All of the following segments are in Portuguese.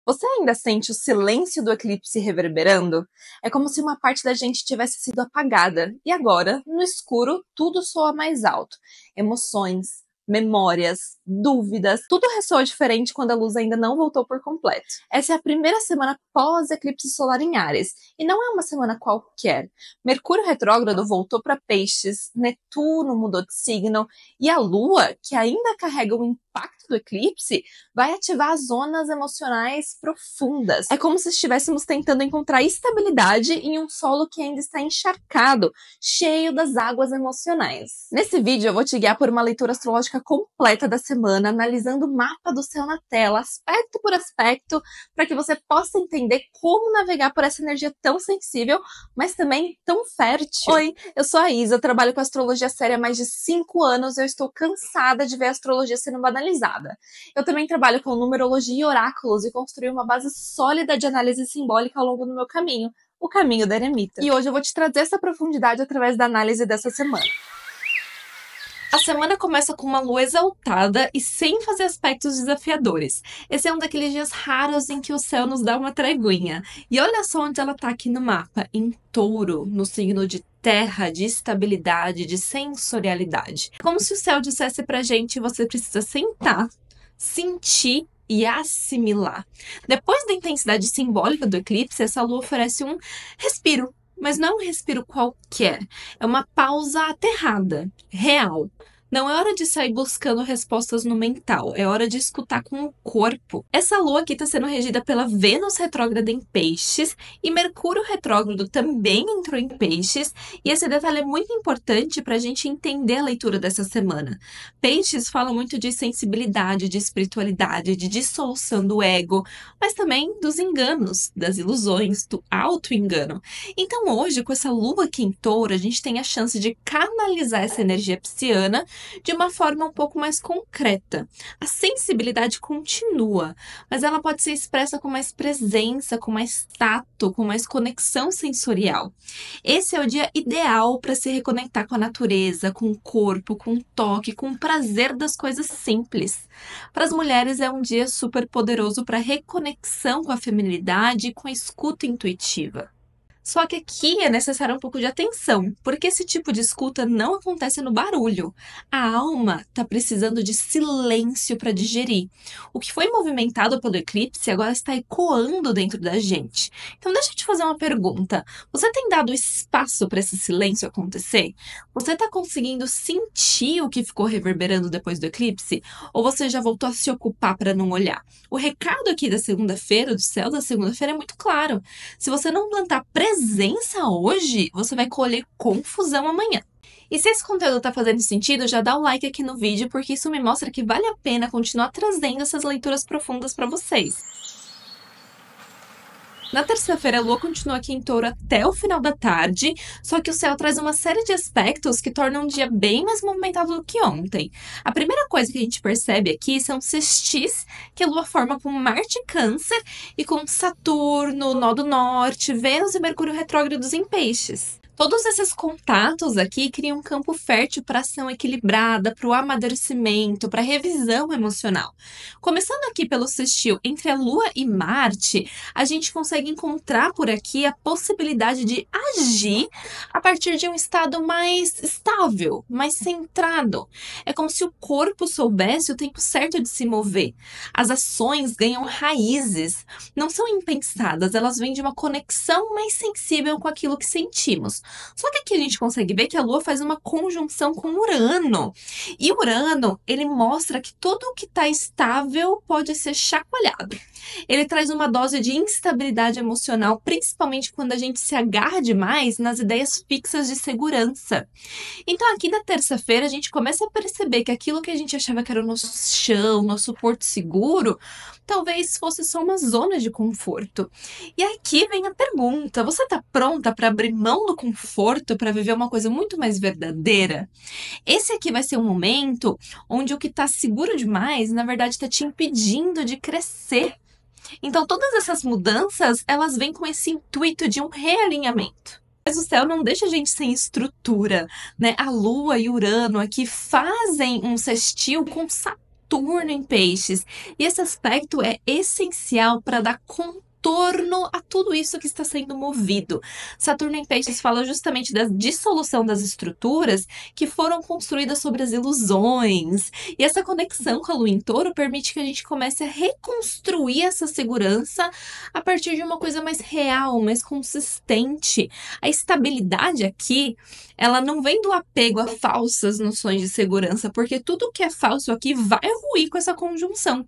Você ainda sente o silêncio do eclipse reverberando? É como se uma parte da gente tivesse sido apagada, e agora, no escuro, tudo soa mais alto. Emoções, memórias, dúvidas, tudo ressoa diferente quando a luz ainda não voltou por completo. Essa é a primeira semana pós-eclipse solar em Áries, e não é uma semana qualquer. Mercúrio retrógrado voltou para Peixes, Netuno mudou de signo, e a Lua, que ainda carrega o impacto do eclipse, vai ativar as zonas emocionais profundas. É como se estivéssemos tentando encontrar estabilidade em um solo que ainda está encharcado, cheio das águas emocionais. Nesse vídeo eu vou te guiar por uma leitura astrológica completa da semana, analisando o mapa do céu na tela, aspecto por aspecto, para que você possa entender como navegar por essa energia tão sensível, mas também tão fértil. Oi, eu sou a Isa, trabalho com astrologia séria há mais de 5 anos e eu estou cansada de ver a astrologia sendo banalizada. Eu também trabalho com numerologia e oráculos e construí uma base sólida de análise simbólica ao longo do meu caminho, o caminho da eremita. E hoje eu vou te trazer essa profundidade através da análise dessa semana. A semana começa com uma lua exaltada e sem fazer aspectos desafiadores. Esse é um daqueles dias raros em que o céu nos dá uma treguinha. E olha só onde ela tá aqui no mapa, em Touro, no signo de terra, de estabilidade, de sensorialidade. Como se o céu dissesse pra gente, você precisa sentar, sentir e assimilar. Depois da intensidade simbólica do eclipse, essa lua oferece um respiro. Mas não é um respiro qualquer, é uma pausa aterrada, real. Não é hora de sair buscando respostas no mental, é hora de escutar com o corpo. Essa lua aqui está sendo regida pela Vênus retrógrada em Peixes e Mercúrio retrógrado também entrou em Peixes. E esse detalhe é muito importante para a gente entender a leitura dessa semana. Peixes fala muito de sensibilidade, de espiritualidade, de dissolução do ego, mas também dos enganos, das ilusões, do auto-engano. Então hoje, com essa lua aqui em Touro, a gente tem a chance de canalizar essa energia pisciana de uma forma um pouco mais concreta. A sensibilidade continua, mas ela pode ser expressa com mais presença, com mais tato, com mais conexão sensorial. Esse é o dia ideal para se reconectar com a natureza, com o corpo, com o toque, com o prazer das coisas simples. Para as mulheres é um dia super poderoso para reconexão com a feminilidade e com a escuta intuitiva. Só que aqui é necessário um pouco de atenção, porque esse tipo de escuta não acontece no barulho. A alma está precisando de silêncio para digerir. O que foi movimentado pelo eclipse agora está ecoando dentro da gente. Então deixa eu te fazer uma pergunta. Você tem dado espaço para esse silêncio acontecer? Você está conseguindo sentir o que ficou reverberando depois do eclipse? Ou você já voltou a se ocupar para não olhar? O recado aqui da segunda-feira, do céu da segunda-feira, é muito claro. Se você não plantar presença hoje, você vai colher confusão amanhã. E se esse conteúdo tá fazendo sentido, já dá o like aqui no vídeo, porque isso me mostra que vale a pena continuar trazendo essas leituras profundas para vocês. Na terça-feira, a Lua continua aqui em Touro até o final da tarde, só que o céu traz uma série de aspectos que tornam o dia bem mais movimentado do que ontem. A primeira coisa que a gente percebe aqui são sextis que a Lua forma com Marte e Câncer e com Saturno, Nó do Norte, Vênus e Mercúrio retrógrados em Peixes. Todos esses contatos aqui criam um campo fértil para ação equilibrada, para o amadurecimento, para a revisão emocional. Começando aqui pelo sextil entre a Lua e Marte, a gente consegue encontrar por aqui a possibilidade de agir a partir de um estado mais estável, mais centrado. É como se o corpo soubesse o tempo certo de se mover. As ações ganham raízes, não são impensadas, elas vêm de uma conexão mais sensível com aquilo que sentimos. Só que aqui a gente consegue ver que a Lua faz uma conjunção com Urano. E Urano, ele mostra que tudo o que está estável pode ser chacoalhado. Ele traz uma dose de instabilidade emocional, principalmente quando a gente se agarra demais nas ideias fixas de segurança. Então aqui na terça-feira a gente começa a perceber que aquilo que a gente achava que era o nosso chão, nosso porto seguro, talvez fosse só uma zona de conforto. E aqui vem a pergunta, você está pronta para abrir mão do conforto para viver uma coisa muito mais verdadeira? Esse aqui vai ser um momento onde o que está seguro demais, na verdade, está te impedindo de crescer. Então, todas essas mudanças, elas vêm com esse intuito de um realinhamento. Mas o céu não deixa a gente sem estrutura, né? A Lua e Urano aqui fazem um sextil com Saturno. Saturno em Peixes. E esse aspecto é essencial para dar contorno a tudo isso que está sendo movido. Saturno em Peixes fala justamente da dissolução das estruturas que foram construídas sobre as ilusões. E essa conexão com a Lua em Touro permite que a gente comece a reconstruir essa segurança a partir de uma coisa mais real, mais consistente. A estabilidade aqui, ela não vem do apego a falsas noções de segurança, porque tudo que é falso aqui vai ruir com essa conjunção.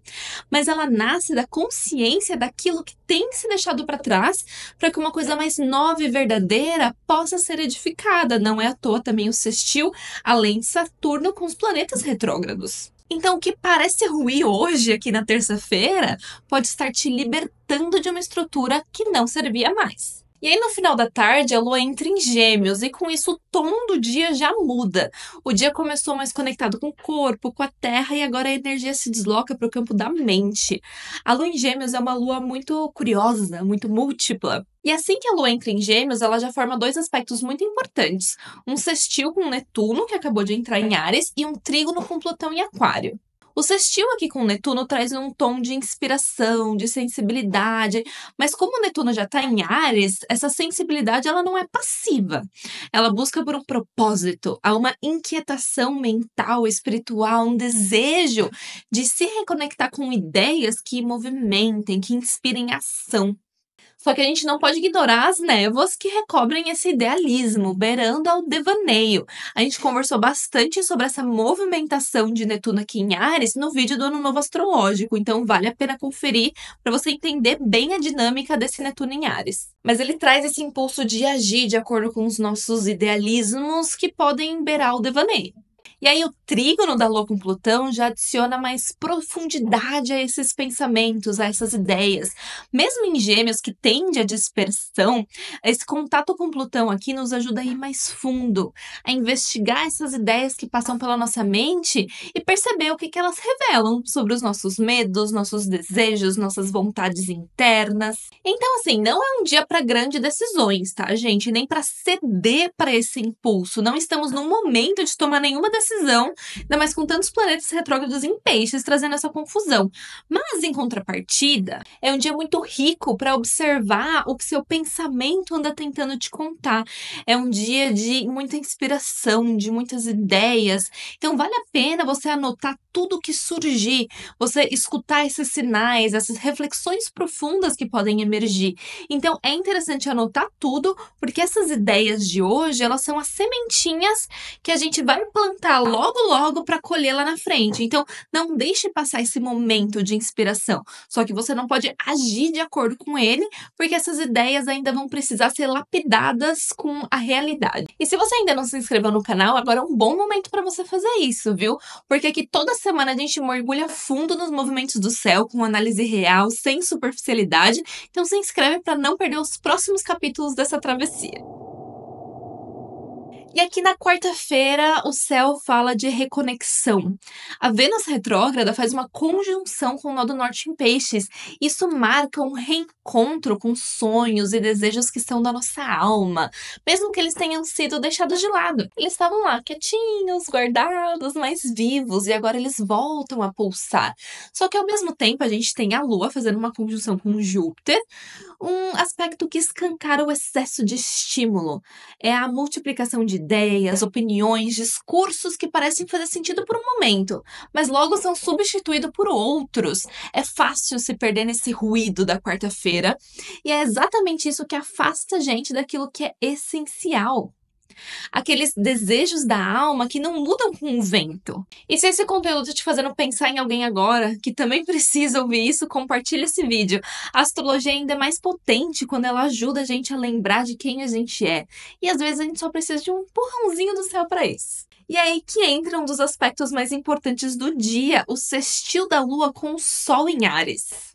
Mas ela nasce da consciência daquilo que tem se deixado para trás, para que uma coisa mais nova e verdadeira possa ser edificada. Não é à toa também o sextil, além de Saturno, com os planetas retrógrados. Então, o que parece ruir hoje, aqui na terça-feira, pode estar te libertando de uma estrutura que não servia mais. E aí, no final da tarde, a Lua entra em Gêmeos e com isso o tom do dia já muda. O dia começou mais conectado com o corpo, com a terra e agora a energia se desloca para o campo da mente. A Lua em Gêmeos é uma Lua muito curiosa, muito múltipla. E assim que a Lua entra em Gêmeos, ela já forma dois aspectos muito importantes. Um sextil com Netuno, que acabou de entrar em Áries, e um trígono com Plutão em Aquário. O sextil aqui com Netuno traz um tom de inspiração, de sensibilidade, mas como o Netuno já está em Áries, essa sensibilidade ela não é passiva. Ela busca por um propósito, há uma inquietação mental, espiritual, um desejo de se reconectar com ideias que movimentem, que inspirem ação. Só que a gente não pode ignorar as névoas que recobrem esse idealismo, beirando ao devaneio. A gente conversou bastante sobre essa movimentação de Netuno aqui em Áries no vídeo do Ano Novo Astrológico, então vale a pena conferir para você entender bem a dinâmica desse Netuno em Áries. Mas ele traz esse impulso de agir de acordo com os nossos idealismos que podem beirar o devaneio. E aí o trígono da Lua com Plutão já adiciona mais profundidade a esses pensamentos, a essas ideias. Mesmo em Gêmeos, que tende à dispersão, esse contato com Plutão aqui nos ajuda a ir mais fundo, a investigar essas ideias que passam pela nossa mente e perceber o que elas revelam sobre os nossos medos, nossos desejos, nossas vontades internas. Então, assim, não é um dia para grandes decisões, tá, gente? Nem para ceder para esse impulso. Não estamos num momento de tomar nenhuma decisão, ainda mais com tantos planetas retrógrados em Peixes trazendo essa confusão. Mas, em contrapartida, é um dia muito rico para observar o que seu pensamento anda tentando te contar. É um dia de muita inspiração, de muitas ideias. Então, vale a pena você anotar tudo que surgir, você escutar esses sinais, essas reflexões profundas que podem emergir. Então, é interessante anotar tudo, porque essas ideias de hoje, elas são as sementinhas que a gente vai plantar logo para colher lá na frente. Então, não deixe passar esse momento de inspiração. Só que você não pode agir de acordo com ele, porque essas ideias ainda vão precisar ser lapidadas com a realidade. E se você ainda não se inscreveu no canal, agora é um bom momento para você fazer isso, viu? Porque aqui toda semana a gente mergulha fundo nos movimentos do céu, com análise real, sem superficialidade. Então se inscreve para não perder os próximos capítulos dessa travessia. E aqui na quarta-feira, o céu fala de reconexão. A Vênus retrógrada faz uma conjunção com o nó do norte em Peixes. Isso marca um reencontro com sonhos e desejos que são da nossa alma, mesmo que eles tenham sido deixados de lado. Eles estavam lá, quietinhos, guardados, mais vivos, e agora eles voltam a pulsar. Só que ao mesmo tempo, a gente tem a Lua fazendo uma conjunção com Júpiter, um aspecto que escancara o excesso de estímulo. É a multiplicação de ideias, opiniões, discursos que parecem fazer sentido por um momento, mas logo são substituídos por outros. É fácil se perder nesse ruído da quarta-feira, e é exatamente isso que afasta a gente daquilo que é essencial. Aqueles desejos da alma que não mudam com o vento. E se esse conteúdo está te fazendo pensar em alguém agora, que também precisa ouvir isso, compartilha esse vídeo. A astrologia ainda é mais potente quando ela ajuda a gente a lembrar de quem a gente é. E às vezes a gente só precisa de um empurrãozinho do céu para isso. E é aí que entra um dos aspectos mais importantes do dia, o sextil da Lua com o Sol em Áries.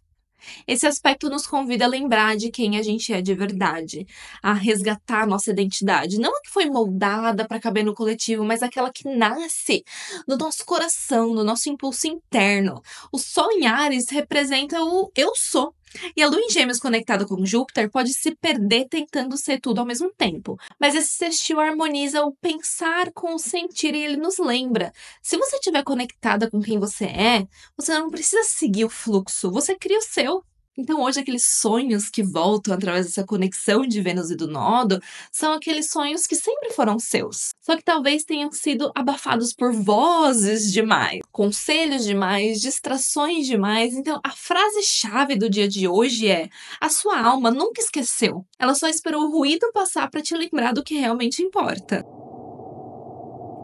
Esse aspecto nos convida a lembrar de quem a gente é de verdade, a resgatar a nossa identidade, não a que foi moldada para caber no coletivo, mas aquela que nasce do nosso coração, do nosso impulso interno. O Sol em Áries representa o eu sou. E a lua em Gêmeos conectada com Júpiter pode se perder tentando ser tudo ao mesmo tempo. Mas esse sextil harmoniza o pensar com o sentir e ele nos lembra. Se você estiver conectada com quem você não precisa seguir o fluxo, você cria o seu. Então, hoje, aqueles sonhos que voltam através dessa conexão de Vênus e do Nodo são aqueles sonhos que sempre foram seus. Só que talvez tenham sido abafados por vozes demais, conselhos demais, distrações demais. Então, a frase-chave do dia de hoje é: a sua alma nunca esqueceu. Ela só esperou o ruído passar para te lembrar do que realmente importa.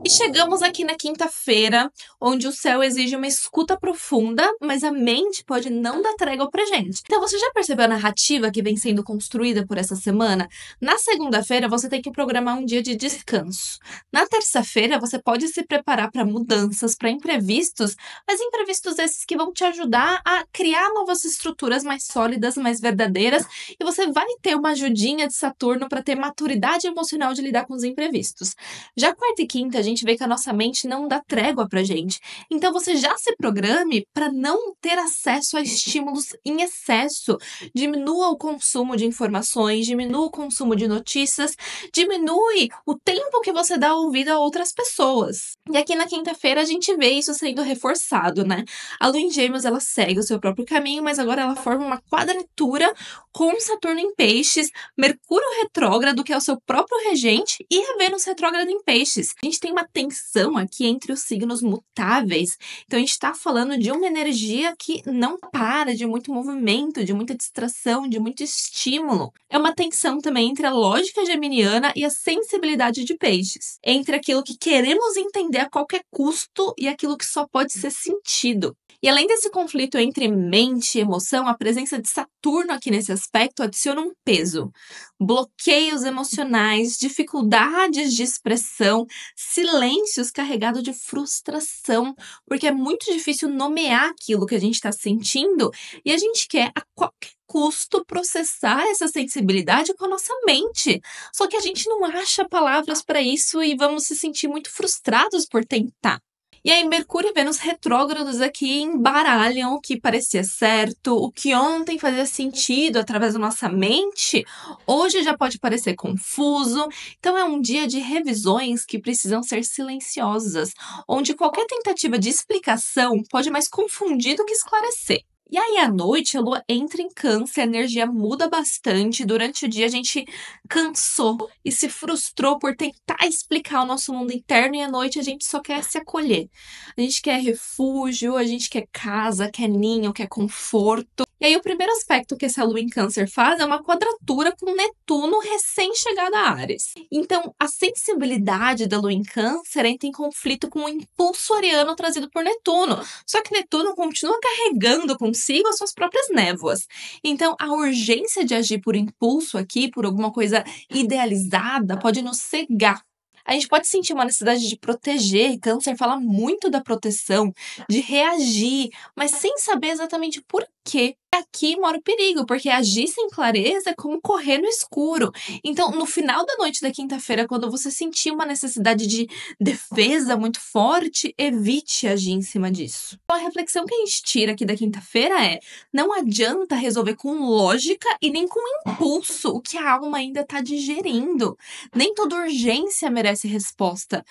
E chegamos aqui na quinta-feira, onde o céu exige uma escuta profunda, mas a mente pode não dar trégua pra gente. Então, você já percebeu a narrativa que vem sendo construída por essa semana? Na segunda-feira, você tem que programar um dia de descanso. Na terça-feira, você pode se preparar para mudanças, para imprevistos, mas imprevistos esses que vão te ajudar a criar novas estruturas mais sólidas, mais verdadeiras, e você vai ter uma ajudinha de Saturno para ter maturidade emocional de lidar com os imprevistos. Já quarta e quinta, a gente vê que a nossa mente não dá trégua pra gente. Então você já se programe para não ter acesso a estímulos em excesso. Diminua o consumo de informações, diminua o consumo de notícias, diminui o tempo que você dá ouvido a outras pessoas. E aqui na quinta-feira a gente vê isso sendo reforçado, né? A lua em Gêmeos, ela segue o seu próprio caminho, mas agora ela forma uma quadratura com Saturno em Peixes, Mercúrio retrógrado, que é o seu próprio regente, e a Vênus retrógrada em Peixes. A gente tem uma tensão aqui entre os signos mutáveis. Então, a gente está falando de uma energia que não para, de muito movimento, de muita distração, de muito estímulo. É uma tensão também entre a lógica geminiana e a sensibilidade de Peixes. Entre aquilo que queremos entender a qualquer custo e aquilo que só pode ser sentido. E além desse conflito entre mente e emoção, a presença de Saturno aqui nesse aspecto adiciona um peso. Bloqueios emocionais, dificuldades de expressão, silêncios carregados de frustração, porque é muito difícil nomear aquilo que a gente está sentindo e a gente quer a qualquer custo processar essa sensibilidade com a nossa mente. Só que a gente não acha palavras para isso e vamos se sentir muito frustrados por tentar. E aí, Mercúrio e Vênus retrógrados aqui embaralham o que parecia certo, o que ontem fazia sentido através da nossa mente, hoje já pode parecer confuso. Então, é um dia de revisões que precisam ser silenciosas, onde qualquer tentativa de explicação pode mais confundir do que esclarecer. E aí, à noite, a lua entra em Câncer, a energia muda bastante. Durante o dia, a gente cansou e se frustrou por tentar explicar o nosso mundo interno, e à noite a gente só quer se acolher. A gente quer refúgio, a gente quer casa, quer ninho, quer conforto. E aí, o primeiro aspecto que essa lua em Câncer faz é uma quadratura com Netuno recém-chegado a Áries. Então, a sensibilidade da lua em Câncer entra em conflito com o impulso ariano trazido por Netuno. Só que Netuno continua carregando consigo as suas próprias névoas. Então, a urgência de agir por impulso aqui, por alguma coisa idealizada, pode nos cegar. A gente pode sentir uma necessidade de proteger, Câncer fala muito da proteção, de reagir, mas sem saber exatamente por quê. Aqui mora o perigo, porque agir sem clareza é como correr no escuro. Então, no final da noite da quinta-feira, quando você sentir uma necessidade de defesa muito forte, evite agir em cima disso. Então, a reflexão que a gente tira aqui da quinta-feira é: não adianta resolver com lógica e nem com impulso o que a alma ainda está digerindo. Nem toda urgência merece resposta.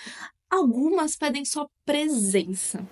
Algumas pedem só presença.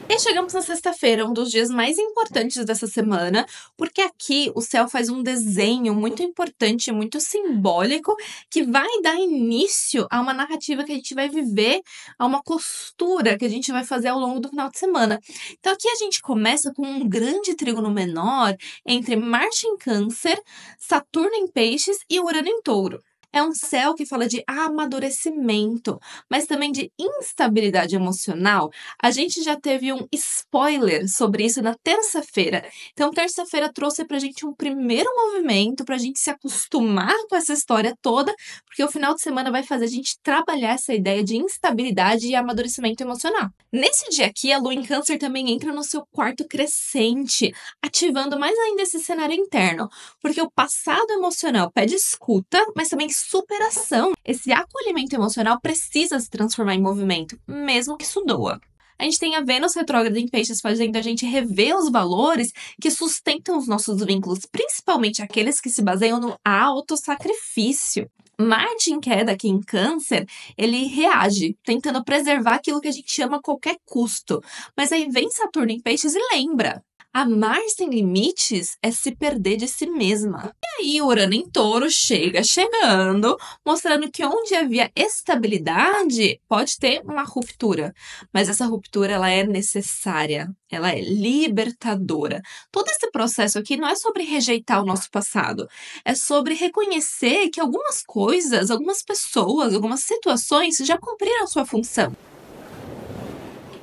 E chegamos na sexta-feira, um dos dias mais importantes dessa semana, porque aqui o céu faz um desenho muito importante, muito simbólico, que vai dar início a uma narrativa que a gente vai viver, a uma costura que a gente vai fazer ao longo do final de semana. Então aqui a gente começa com um grande trígono menor entre Marte em Câncer, Saturno em Peixes e Urano em Touro. É um céu que fala de amadurecimento, mas também de instabilidade emocional. A gente já teve um spoiler sobre isso na terça-feira. Então, terça-feira trouxe pra gente um primeiro movimento pra gente se acostumar com essa história toda, porque o final de semana vai fazer a gente trabalhar essa ideia de instabilidade e amadurecimento emocional. Nesse dia aqui, a lua em Câncer também entra no seu quarto crescente, ativando mais ainda esse cenário interno, porque o passado emocional pede escuta, mas também superação. Esse acolhimento emocional precisa se transformar em movimento, mesmo que isso doa. A gente tem a Vênus retrógrada em Peixes fazendo a gente rever os valores que sustentam os nossos vínculos, principalmente aqueles que se baseiam no autossacrifício. Marte em queda aqui em Câncer, ele reage, tentando preservar aquilo que a gente ama a qualquer custo. Mas aí vem Saturno em Peixes e lembra: amar sem limites é se perder de si mesma. E aí Urano em Touro chegando, mostrando que onde havia estabilidade, pode ter uma ruptura. Mas essa ruptura, ela é necessária, ela é libertadora. Todo esse processo aqui não é sobre rejeitar o nosso passado, é sobre reconhecer que algumas coisas, algumas pessoas, algumas situações já cumpriram a sua função.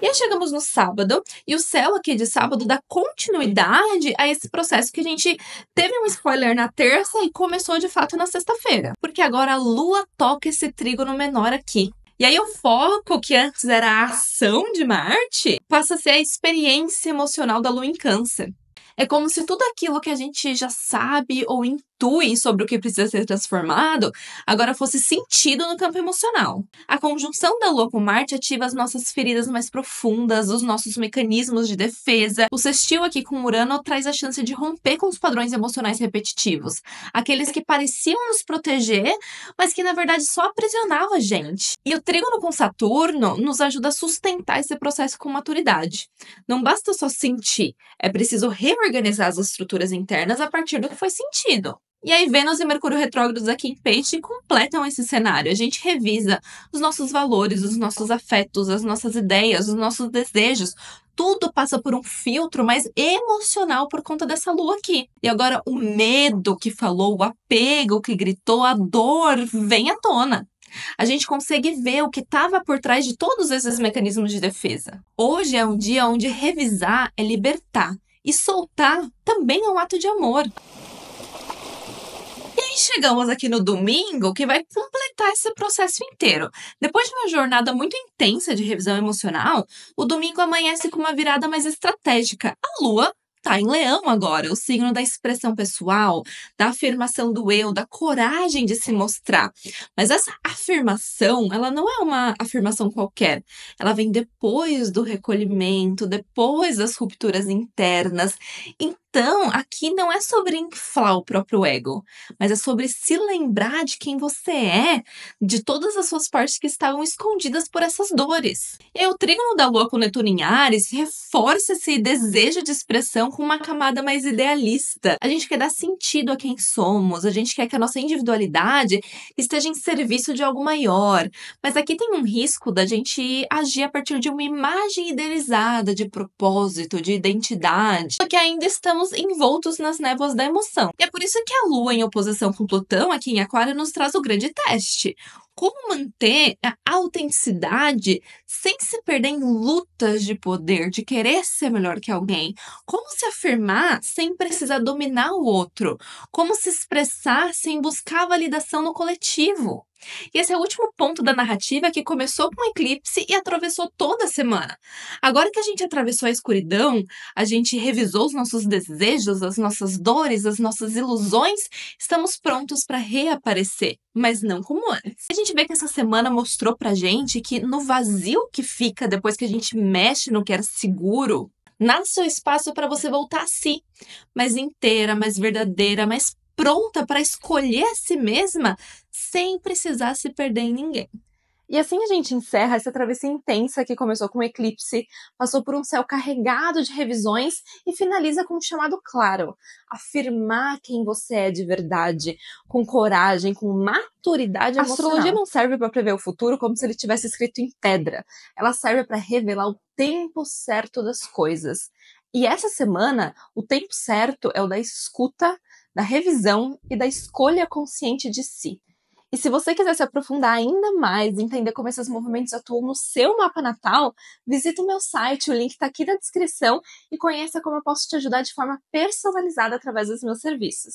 E aí chegamos no sábado, e o céu aqui de sábado dá continuidade a esse processo que a gente teve um spoiler na terça e começou de fato na sexta-feira. Porque agora a Lua toca esse trígono menor aqui. E aí o foco, que antes era a ação de Marte, passa a ser a experiência emocional da Lua em Câncer. É como se tudo aquilo que a gente já sabe ou intui sobre o que precisa ser transformado, agora fosse sentido no campo emocional. A conjunção da Lua com Marte ativa as nossas feridas mais profundas, os nossos mecanismos de defesa. O sextil aqui com Urano traz a chance de romper com os padrões emocionais repetitivos, aqueles que pareciam nos proteger, mas que na verdade só aprisionavam a gente. E o trígono com Saturno nos ajuda a sustentar esse processo com maturidade. Não basta só sentir, é preciso reorganizar as estruturas internas a partir do que foi sentido. E aí, Vênus e Mercúrio retrógrados aqui em Peixe completam esse cenário. A gente revisa os nossos valores, os nossos afetos, as nossas ideias, os nossos desejos. Tudo passa por um filtro mais emocional por conta dessa lua aqui. E agora o medo que falou, o apego que gritou, a dor vem à tona. A gente consegue ver o que estava por trás de todos esses mecanismos de defesa. Hoje é um dia onde revisar é libertar. E soltar também é um ato de amor. E aí chegamos aqui no domingo, que vai completar esse processo inteiro. Depois de uma jornada muito intensa de revisão emocional, o domingo amanhece com uma virada mais estratégica. A Lua tá em Leão agora, o signo da expressão pessoal, da afirmação do eu, da coragem de se mostrar. Mas essa afirmação, ela não é uma afirmação qualquer. Ela vem depois do recolhimento, depois das rupturas internas. Então, aqui não é sobre inflar o próprio ego, mas é sobre se lembrar de quem você é, de todas as suas partes que estavam escondidas por essas dores. E aí, o trígono da Lua com Netuno em Áries reforça esse desejo de expressão com uma camada mais idealista. A gente quer dar sentido a quem somos, a gente quer que a nossa individualidade esteja em serviço de algo maior. Mas aqui tem um risco da gente agir a partir de uma imagem idealizada de propósito, de identidade, porque ainda estamos envoltos nas névoas da emoção. E é por isso que a Lua em oposição com Plutão aqui em Aquário nos traz o grande teste. Como manter a autenticidade sem se perder em lutas de poder, de querer ser melhor que alguém? Como se afirmar sem precisar dominar o outro? Como se expressar sem buscar validação no coletivo? E esse é o último ponto da narrativa que começou com o eclipse e atravessou toda a semana. Agora que a gente atravessou a escuridão, a gente revisou os nossos desejos, as nossas dores, as nossas ilusões, estamos prontos para reaparecer, mas não como antes. A gente vê que essa semana mostrou pra gente que no vazio que fica depois que a gente mexe no que era seguro, nasce o espaço para você voltar a si, mais inteira, mais verdadeira, mais pronta para escolher a si mesma sem precisar se perder em ninguém. E assim a gente encerra essa travessia intensa que começou com o eclipse, passou por um céu carregado de revisões e finaliza com um chamado claro: afirmar quem você é de verdade, com coragem, com maturidade emocional. A astrologia não serve para prever o futuro como se ele tivesse escrito em pedra. Ela serve para revelar o tempo certo das coisas. E essa semana, o tempo certo é o da escuta, da revisão e da escolha consciente de si. E se você quiser se aprofundar ainda mais, entender como esses movimentos atuam no seu mapa natal, visita o meu site, o link está aqui na descrição, e conheça como eu posso te ajudar de forma personalizada através dos meus serviços.